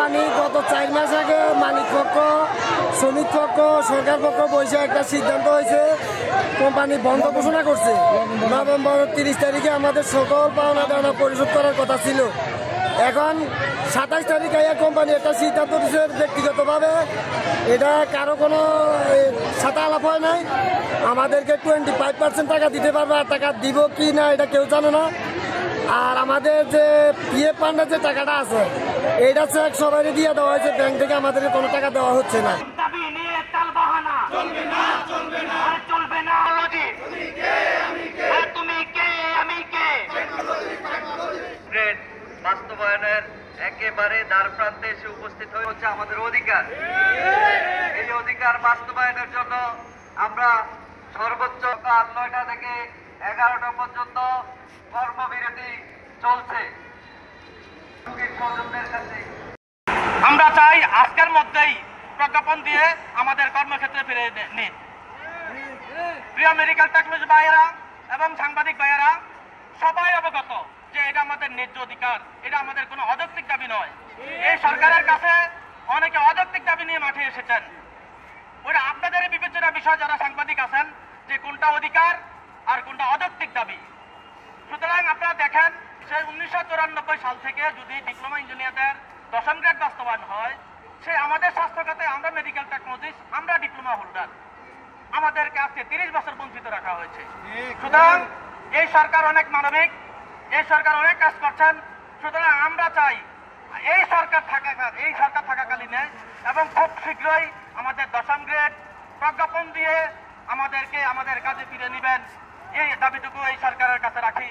Company গত 4 মাস আগে মালিক পক্ষ, শ্রমিক পক্ষ, সরকার পক্ষ বসে একটা সিদ্ধান্ত হয়েছে, কোম্পানি বন্ধ ঘোষণা করছে। নভেম্বর 30 তারিখে আমাদের সকল পাওনা দেওয়া পরিশোধ করার কথা ছিল। এখন 27 তারিখে কোম্পানি একটা সিদ্ধান্ত দিচ্ছে ব্যক্তিগতভাবে, এটা কারো কোনো সাথে আলাপ হয় নাই। আমাদেরকে 25% টাকা দিতে পারবে, আর টাকা দিব কি না এটা কেউ জানে না। আর আমাদের যে পিএফ ফান্ডের যে টাকাটা আছে, এইটা চেক সবাই দিয়ে দেওয়া হয়েছে, ব্যাংক থেকে আমাদেরকে কোনো টাকা দেওয়া হচ্ছে না। বাস্তবায়নের একেবারে দ্বার প্রান্তে এসে উপস্থিত হচ্ছে আমাদের অধিকার। এই অধিকার বাস্তবায়নের জন্য আমরা সর্বোচ্চ সকাল 9টা থেকে 11টা পর্যন্ত কর্মবিরতি চলছে। আমরা চাই আজকের মধ্যেই প্রজ্ঞাপন দিয়ে আমাদের কর্মক্ষেত্রে ফিরে নিন। প্রিয় মেডিকেল টেকনোলজি ভাইয়েরা এবং সাংবাদিক ভাইয়েরা, সবাই অবগত যে এটা আমাদের ন্যায্য অধিকার, এটা আমাদের কোনো অযৌক্তিক দাবি নয়। এই সরকারের কাছে অনেকে অযৌক্তিক দাবি নিয়ে মাঠে এসেছেন। ওটা আপনাদের বিবেচনার বিষয়, যারা সাংবাদিক আছেন, যে কোনটা অধিকার আর কোনটা অযৌক্তিক দাবি। সুতরাং আপনারা দেখেন, সেই 1994 সাল থেকে যদি ডিপ্লোমা ইঞ্জিনিয়ারদের 10ম গ্রেড বাস্তবায়ন হয়, সে আমাদের স্বাস্থ্য খাতে আমরা মেডিকেল টেকনোলজিস্ট, আমরা ডিপ্লোমা হোল্ডার, আমাদেরকে আজকে 30 বছর বঞ্চিত রাখা হয়েছে। সুতরাং এই সরকার অনেক মানবিক, এই সরকার অনেক কাজ করছেন। সুতরাং আমরা চাই এই সরকার থাকাকালীন এবং খুব শীঘ্রই আমাদের 10ম গ্রেড প্রজ্ঞাপন দিয়ে আমাদেরকে আমাদের কাজে ফিরে নেবেন, এই দাবিটুকু এই সরকারের কাছে রাখি।